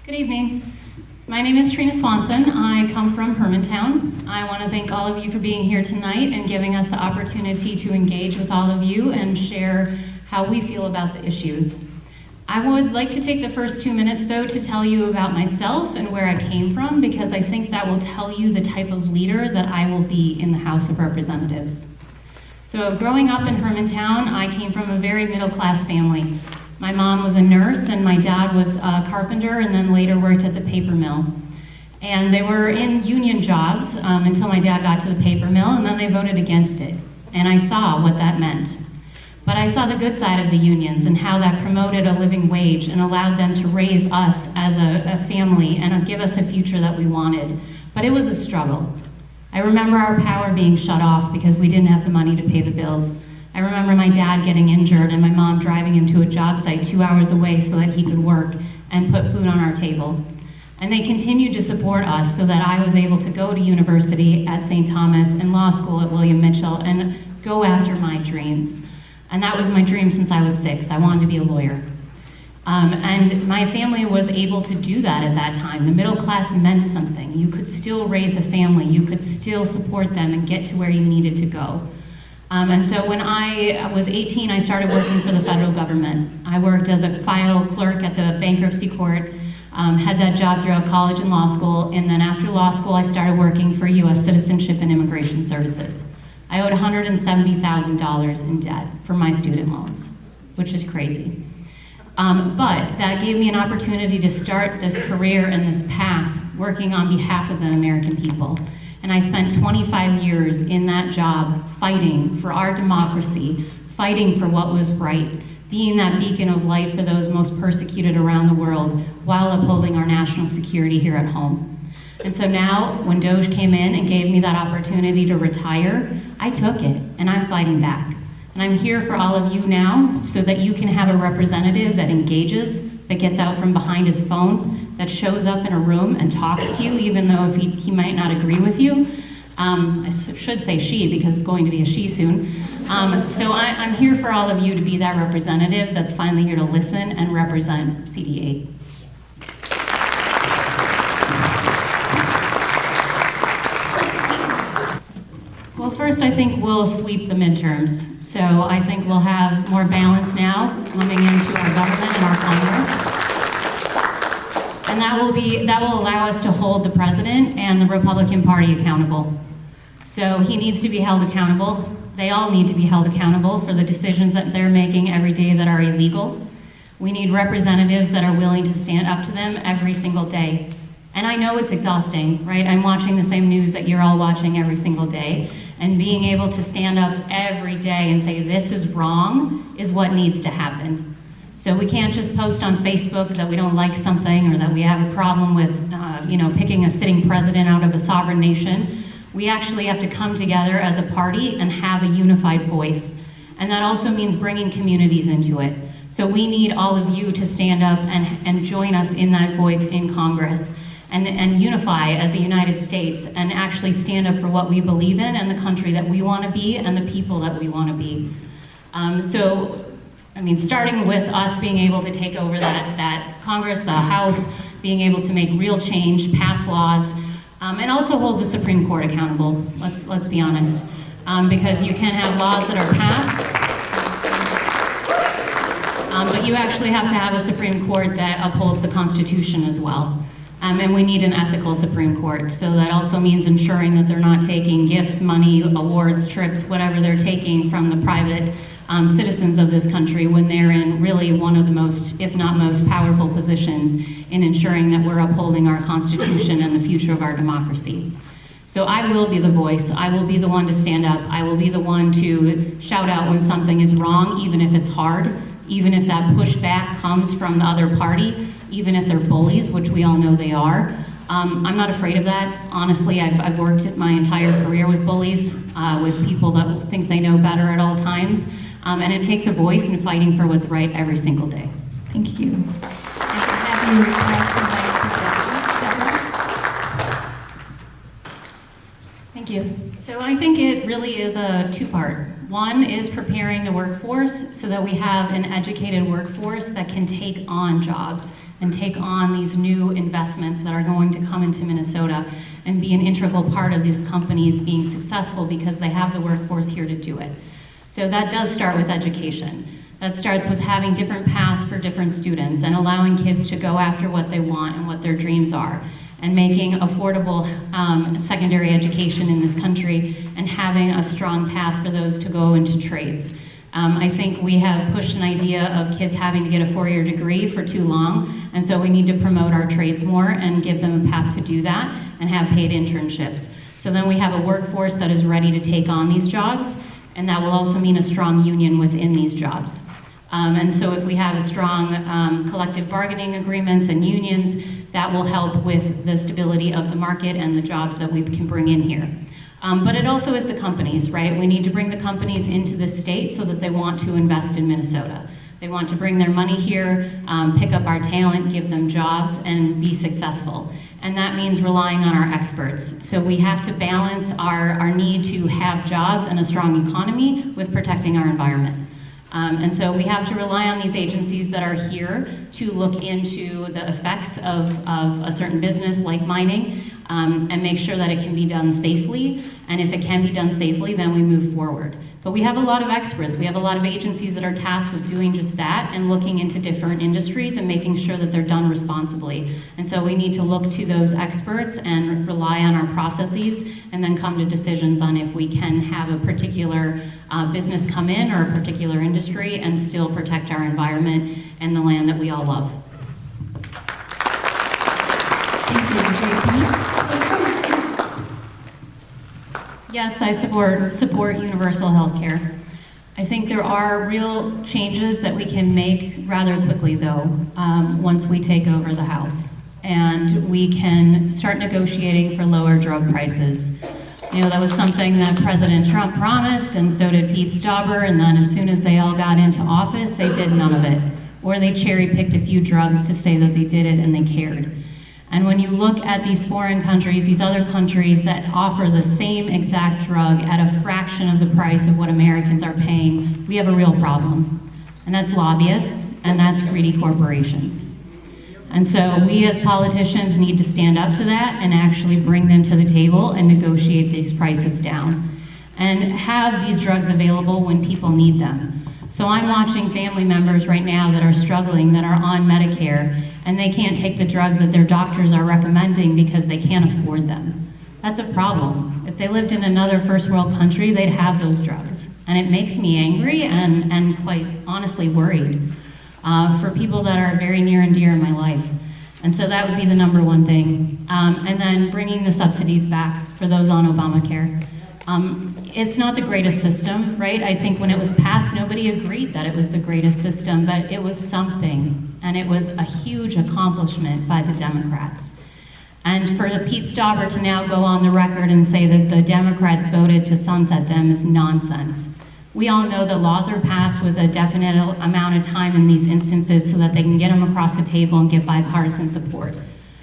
Good evening. My name is Trina Swanson. I come from Hermantown. I want to thank all of you for being here tonight and giving us the opportunity to engage with all of you and share how we feel about the issues. I would like to take the first 2 minutes though to tell you about myself and where I came from, because I think that will tell you the type of leader that I will be in the House of Representatives. So growing up in Hermantown, I came from a very middle-class family. My mom was a nurse and my dad was a carpenter and then later worked at the paper mill. And they were in union jobs until my dad got to the paper mill, and then they voted against it. And I saw what that meant. But I saw the good side of the unions and how that promoted a living wage and allowed them to raise us as a family and give us a future that we wanted. But it was a struggle. I remember our power being shut off because we didn't have the money to pay the bills. I remember my dad getting injured and my mom driving him to a job site 2 hours away so that he could work and put food on our table. And they continued to support us so that I was able to go to university at St. Thomas and law school at William Mitchell and go after my dreams. And that was my dream since I was 6. I wanted to be a lawyer. And my family was able to do that at that time. The middle class meant something. You could still raise a family. You could still support them and get to where you needed to go. And so when I was 18, I started working for the federal government. I worked as a file clerk at the bankruptcy court, had that job throughout college and law school, and then after law school, I started working for U.S. Citizenship and Immigration Services. I owed $170,000 in debt for my student loans, which is crazy. But that gave me an opportunity to start this career and this path working on behalf of the American people. And I spent 25 years in that job fighting for our democracy, fighting for what was right, being that beacon of light for those most persecuted around the world while upholding our national security here at home. And so now, when DOJ came in and gave me that opportunity to retire, I took it, and I'm fighting back. And I'm here for all of you now so that you can have a representative that engages, that gets out from behind his phone, that shows up in a room and talks to you, even though if he might not agree with you. I should say she, because it's going to be a she soon. So I'm here for all of you to be that representative that's finally here to listen and represent CD8. Well, first I think we'll sweep the midterms. So I think we'll have more balance now coming into our government and our Congress. And that will allow us to hold the president and the Republican Party accountable. So he needs to be held accountable. They all need to be held accountable for the decisions that they're making every day that are illegal. We need representatives that are willing to stand up to them every single day. And I know it's exhausting, right? I'm watching the same news that you're all watching every single day. And being able to stand up every day and say, this is wrong, is what needs to happen. So we can't just post on Facebook that we don't like something or that we have a problem with picking a sitting president out of a sovereign nation. We actually have to come together as a party and have a unified voice. And that also means bringing communities into it. So we need all of you to stand up and join us in that voice in Congress and unify as a United States and actually stand up for what we believe in and the country that we want to be and the people that we want to be. Starting with us being able to take over that Congress, the House, being able to make real change, pass laws, and also hold the Supreme Court accountable, let's be honest. Because you can have laws that are passed, but you actually have to have a Supreme Court that upholds the Constitution as well. And we need an ethical Supreme Court. So that also means ensuring that they're not taking gifts, money, awards, trips, whatever they're taking from the private citizens of this country when they're in really one of the most, if not most, powerful positions in ensuring that we're upholding our Constitution and the future of our democracy. So I will be the voice. I will be the one to stand up. I will be the one to shout out when something is wrong, even if it's hard, even if that pushback comes from the other party, even if they're bullies, which we all know they are. I'm not afraid of that. Honestly, I've worked my entire career with bullies, with people that think they know better at all times. And it takes a voice in fighting for what's right every single day. Thank you. Thank you. So I think it really is a two-part. One is preparing the workforce so that we have an educated workforce that can take on jobs, and take on these new investments that are going to come into Minnesota and be an integral part of these companies being successful because they have the workforce here to do it. So that does start with education. That starts with having different paths for different students and allowing kids to go after what they want and what their dreams are, and making affordable secondary education in this country and having a strong path for those to go into trades. I think we have pushed an idea of kids having to get a 4-year degree for too long, and so we need to promote our trades more and give them a path to do that and have paid internships. So then we have a workforce that is ready to take on these jobs, and that will also mean a strong union within these jobs. And so if we have a strong collective bargaining agreements and unions, that will help with the stability of the market and the jobs that we can bring in here. But it also is the companies, right? We need to bring the companies into the state so that they want to invest in Minnesota. They want to bring their money here, pick up our talent, give them jobs, and be successful. And that means relying on our experts. So we have to balance our need to have jobs and a strong economy with protecting our environment. And so we have to rely on these agencies that are here to look into the effects of a certain business like mining and make sure that it can be done safely. And if it can be done safely, then we move forward. But we have a lot of experts. We have a lot of agencies that are tasked with doing just that and looking into different industries and making sure that they're done responsibly. And so we need to look to those experts and rely on our processes and then come to decisions on if we can have a particular business come in or a particular industry and still protect our environment and the land that we all love. Thank you, JP. Yes, I support universal health care. I think there are real changes that we can make rather quickly, though, once we take over the House. And we can start negotiating for lower drug prices. You know, that was something that President Trump promised, and so did Pete Stauber, and then as soon as they all got into office, they did none of it. Or they cherry-picked a few drugs to say that they did it and they cared. And when you look at these foreign countries, these other countries that offer the same exact drug at a fraction of the price of what Americans are paying, we have a real problem. And that's lobbyists, and that's greedy corporations. And so we as politicians need to stand up to that and actually bring them to the table and negotiate these prices down. And have these drugs available when people need them. So I'm watching family members right now that are struggling, that are on Medicare, and they can't take the drugs that their doctors are recommending because they can't afford them. That's a problem. If they lived in another first world country, they'd have those drugs. And it makes me angry and quite honestly worried for people that are very near and dear in my life. And so that would be the number one thing. And then bringing the subsidies back for those on Obamacare. It's not the greatest system, right? I think when it was passed, nobody agreed that it was the greatest system, but it was something, and it was a huge accomplishment by the Democrats. And for Pete Stauber to now go on the record and say that the Democrats voted to sunset them is nonsense. We all know that laws are passed with a definite amount of time in these instances so that they can get them across the table and get bipartisan support.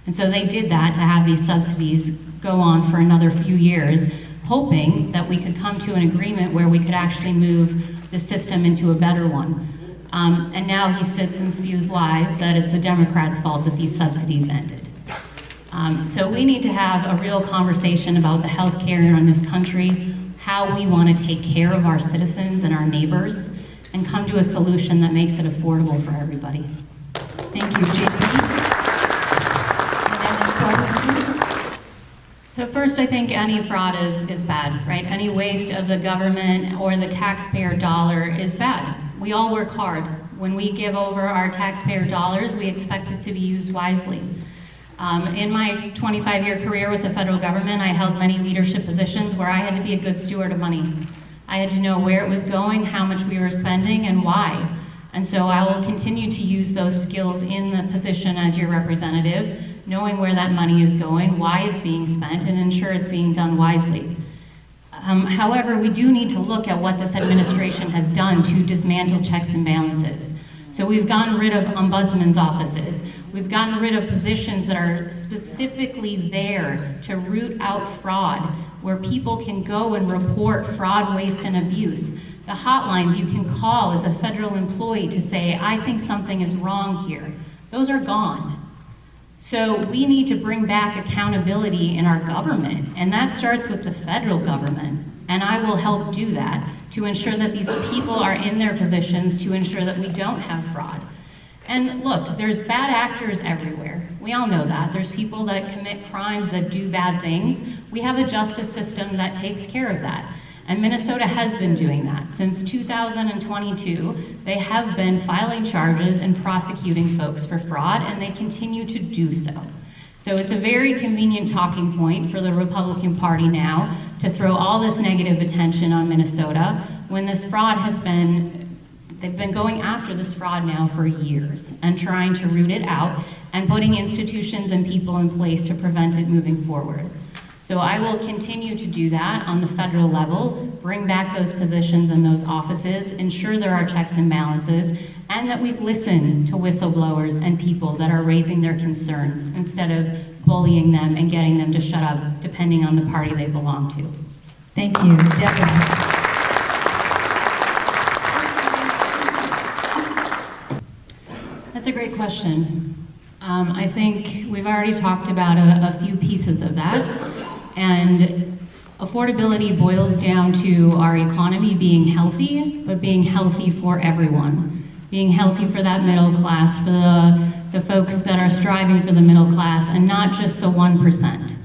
And so they did that to have these subsidies go on for another few years, hoping that we could come to an agreement where we could actually move the system into a better one. And now he sits and spews lies that it's the Democrats' fault that these subsidies ended. So we need to have a real conversation about the health care in this country, how we want to take care of our citizens and our neighbors, and come to a solution that makes it affordable for everybody. Thank you, JP. So first, I think any fraud is bad, right? Any waste of the government or the taxpayer dollar is bad. We all work hard. When we give over our taxpayer dollars, we expect it to be used wisely. In my 25-year career with the federal government, I held many leadership positions where I had to be a good steward of money. I had to know where it was going, how much we were spending, and why. And so I will continue to use those skills in the position as your representative, knowing where that money is going, why it's being spent, and ensure it's being done wisely. However, we do need to look at what this administration has done to dismantle checks and balances. So we've gotten rid of ombudsmen's offices. We've gotten rid of positions that are specifically there to root out fraud, where people can go and report fraud, waste, and abuse. The hotlines you can call as a federal employee to say, I think something is wrong here. Those are gone. So we need to bring back accountability in our government, and that starts with the federal government. And I will help do that to ensure that these people are in their positions to ensure that we don't have fraud. And look, there's bad actors everywhere. We all know that. There's people that commit crimes, that do bad things. We have a justice system that takes care of that. And Minnesota has been doing that. Since 2022, they have been filing charges and prosecuting folks for fraud, and they continue to do so. So it's a very convenient talking point for the Republican Party now to throw all this negative attention on Minnesota when this fraud has been, they've been going after this fraud now for years and trying to root it out and putting institutions and people in place to prevent it moving forward. So I will continue to do that on the federal level, bring back those positions and those offices, ensure there are checks and balances, and that we listen to whistleblowers and people that are raising their concerns instead of bullying them and getting them to shut up depending on the party they belong to. Thank you. Debra. That's a great question. I think we've already talked about a few pieces of that. And affordability boils down to our economy being healthy, but being healthy for everyone. Being healthy for that middle class, for the folks that are striving for the middle class, and not just the 1%.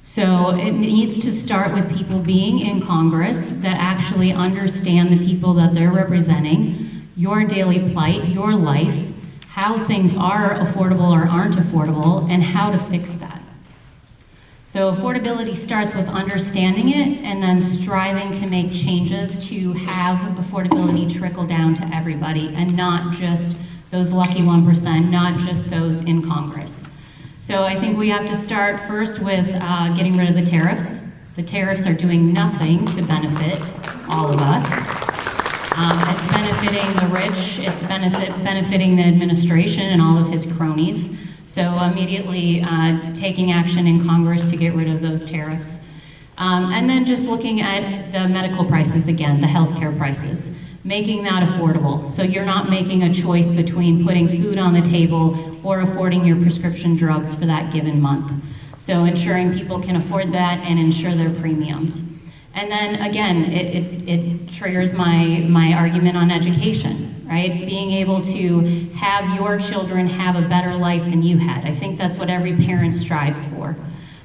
So it needs to start with people being in Congress that actually understand the people that they're representing, your daily plight, your life, how things are affordable or aren't affordable, and how to fix that. So affordability starts with understanding it and then striving to make changes to have affordability trickle down to everybody and not just those lucky 1%, not just those in Congress. So I think we have to start first with getting rid of the tariffs. The tariffs are doing nothing to benefit all of us. It's benefiting the rich, it's benefiting the administration and all of his cronies. So immediately taking action in Congress to get rid of those tariffs. And then just looking at the medical prices again, the healthcare prices, making that affordable. So you're not making a choice between putting food on the table or affording your prescription drugs for that given month. So ensuring people can afford that and ensure their premiums. And then again, it triggers my argument on education, right? Being able to have your children have a better life than you had. I think that's what every parent strives for.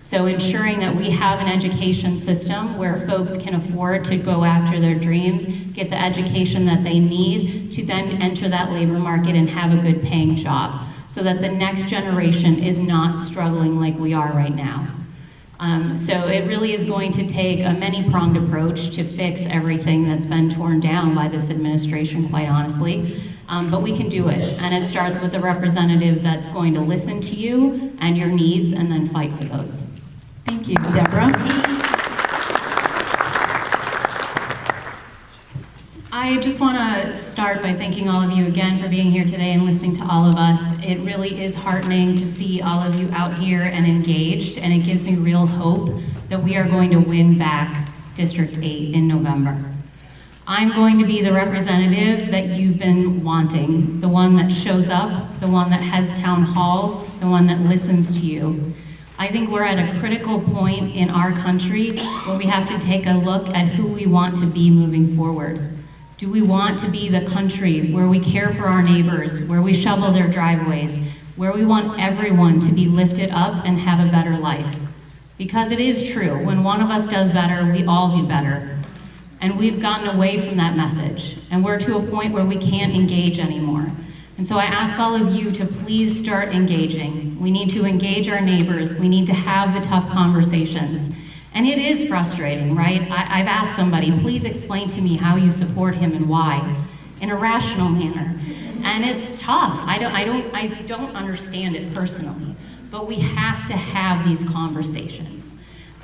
So ensuring that we have an education system where folks can afford to go after their dreams, get the education that they need to then enter that labor market and have a good paying job so that the next generation is not struggling like we are right now. So it really is going to take a many-pronged approach to fix everything that's been torn down by this administration, quite honestly. But we can do it, and it starts with a representative that's going to listen to you and your needs and then fight for those. Thank you, Debra. I just want to start by thanking all of you again for being here today and listening to all of us. It really is heartening to see all of you out here and engaged, and it gives me real hope that we are going to win back District 8 in November. I'm going to be the representative that you've been wanting, the one that shows up, the one that has town halls, the one that listens to you. I think we're at a critical point in our country where we have to take a look at who we want to be moving forward. Do we want to be the country where we care for our neighbors, where we shovel their driveways, where we want everyone to be lifted up and have a better life? Because it is true, when one of us does better, we all do better. And we've gotten away from that message, and we're to a point where we can't engage anymore. And so I ask all of you to please start engaging. We need to engage our neighbors. We need to have the tough conversations. And it is frustrating, right? I've asked somebody, please explain to me how you support him and why, in a rational manner. And it's tough. I don't understand it personally, but we have to have these conversations.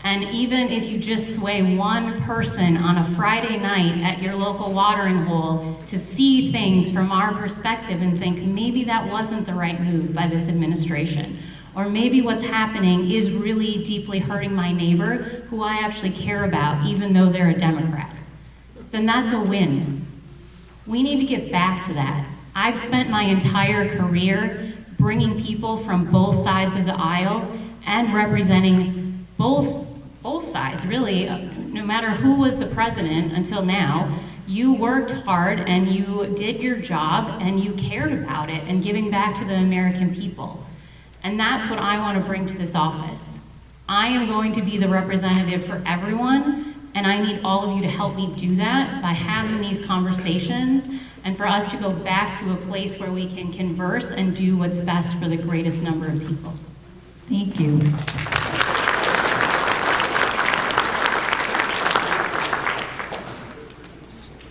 And even if you just sway one person on a Friday night at your local watering hole to see things from our perspective and think maybe that wasn't the right move by this administration, or maybe what's happening is really deeply hurting my neighbor who I actually care about, even though they're a Democrat, then that's a win. We need to get back to that. I've spent my entire career bringing people from both sides of the aisle and representing both sides, really. No matter who was the president until now, you worked hard and you did your job and you cared about it and giving back to the American people. And that's what I want to bring to this office. I am going to be the representative for everyone, and I need all of you to help me do that by having these conversations and for us to go back to a place where we can converse and do what's best for the greatest number of people. Thank you.